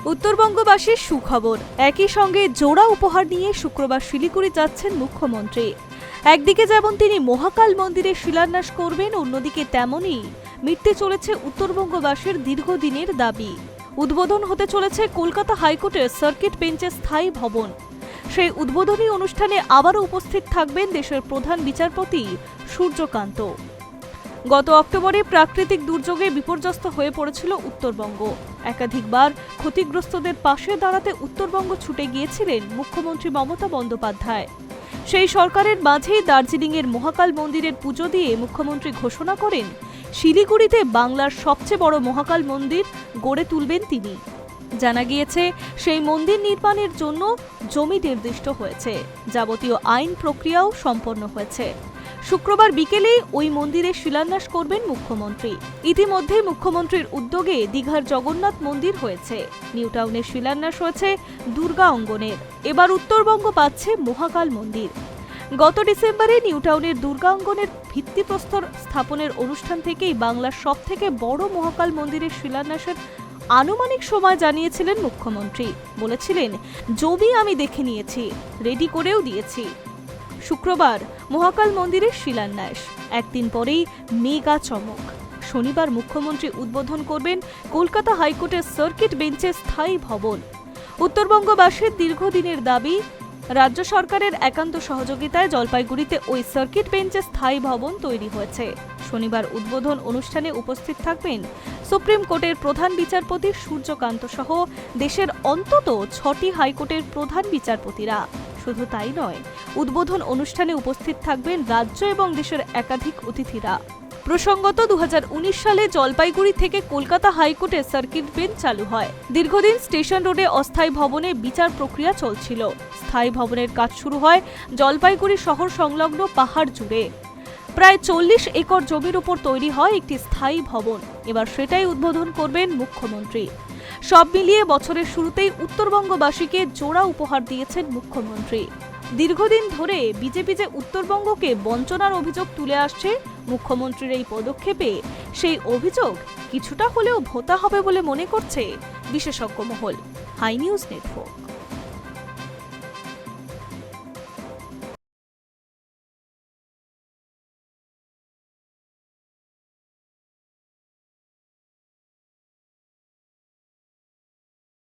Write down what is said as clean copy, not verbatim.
উত্তরবঙ্গবাসীর সুখবর, একই সঙ্গে জোড়া উপহার নিয়ে শুক্রবার শিলিগুড়ি যাচ্ছেন মুখ্যমন্ত্রী। একদিকে যেমন তিনি মহাকাল মন্দিরের শিলান্যাস করবেন, অন্যদিকে তেমনই মিটতে চলেছে উত্তরবঙ্গবাসীর দীর্ঘদিনের দাবি। উদ্বোধন হতে চলেছে কলকাতা হাইকোর্টের সার্কিট বেঞ্চের স্থায়ী ভবন। সেই উদ্বোধনী অনুষ্ঠানে আবারও উপস্থিত থাকবেন দেশের প্রধান বিচারপতি সূর্যকান্ত। গত অক্টোবরে প্রাকৃতিক দুর্যোগে বিপর্যস্ত হয়ে পড়েছিল উত্তরবঙ্গ। একাধিকবার ক্ষতিগ্রস্তদের পাশে দাঁড়াতে উত্তরবঙ্গ ছুটে গিয়েছিলেন মুখ্যমন্ত্রী মমতা বন্দ্যোপাধ্যায়। সেই সরকারের মাঝেই দার্জিলিংয়ের মহাকাল মন্দিরের পুজো দিয়ে মুখ্যমন্ত্রী ঘোষণা করেন, শিলিগুড়িতে বাংলার সবচেয়ে বড় মহাকাল মন্দির গড়ে তুলবেন তিনি। জানা গিয়েছে, সেই মন্দির নির্মাণের জন্য জমি নির্দিষ্ট হয়েছে, যাবতীয় আইন প্রক্রিয়াও সম্পন্ন হয়েছে। শুক্রবার বিকেলে ওই মন্দিরে শিলান্যাস করবেন মুখ্যমন্ত্রী। ইতিমধ্যে মুখ্যমন্ত্রীর উদ্যোগে দীঘার জগন্নাথ মন্দির হয়েছে, নিউ টাউনের শিলান্যাস হয়েছে দুর্গা অঙ্গনের। এবার উত্তরবঙ্গ পাচ্ছে মহাকাল মন্দির। গত ডিসেম্বরে নিউ টাউনের দুর্গা অঙ্গনের ভিত্তিপ্রস্তর স্থাপনের অনুষ্ঠান থেকেই বাংলার সবথেকে বড় মহাকাল মন্দিরের শিলান্যাসের আনুমানিক সময় জানিয়েছিলেন মুখ্যমন্ত্রী। বলেছিলেন, জমি আমি দেখে নিয়েছি, রেডি করেও দিয়েছি। শুক্রবার মহাকাল মন্দিরের শিলান্যাস, একদিন পরেই মেগা চমক। শনিবার মুখ্যমন্ত্রী উদ্বোধন করবেন কলকাতা হাইকোর্টের সার্কিট বেঞ্চের স্থায়ী ভবন। উত্তরবঙ্গবাসীর দীর্ঘদিনের দাবি, রাজ্য সরকারের একান্ত সহযোগিতায় জলপাইগুড়িতে ওই সার্কিট বেঞ্চের স্থায়ী ভবন তৈরি হয়েছে। শনিবার উদ্বোধন অনুষ্ঠানে উপস্থিত থাকবেন সুপ্রিম কোর্টের প্রধান বিচারপতি সূর্যকান্ত সহ দেশের অন্তত 6টি হাইকোর্টের প্রধান বিচারপতিরা। শুধু তাই নয়, উদ্বোধন অনুষ্ঠানে উপস্থিত থাকবেন রাজ্য এবং দেশের একাধিক অতিথিরা। প্রসঙ্গত 2019 সালে জলপাইগুড়ি থেকে কলকাতা হাইকোর্টের সার্কিট বেঞ্চ চালু হয়। দীর্ঘদিন স্টেশন রোডে অস্থায়ী ভবনে বিচার প্রক্রিয়া চলছিল। স্থায়ী ভবনের কাজ শুরু হয় জলপাইগুড়ি শহর সংলগ্ন পাহাড় জুড়ে। প্রায় 40 একর জমির উপর তৈরি হয় একটি স্থায়ী ভবন। এবার সেটাই উদ্বোধন করবেন মুখ্যমন্ত্রী। সব মিলিয়ে বছরের শুরুতেই উত্তরবঙ্গবাসীকে জোড়া উপহার দিয়েছেন মুখ্যমন্ত্রী। দীর্ঘদিন ধরে বিজেপি যে উত্তরবঙ্গকে বঞ্চনার অভিযোগ তুলে আসছে, মুখ্যমন্ত্রীর এই পদক্ষেপে সেই অভিযোগ কিছুটা হলেও ভোতা হবে বলে মনে করছে বিশেষজ্ঞ মহল। Hi News network.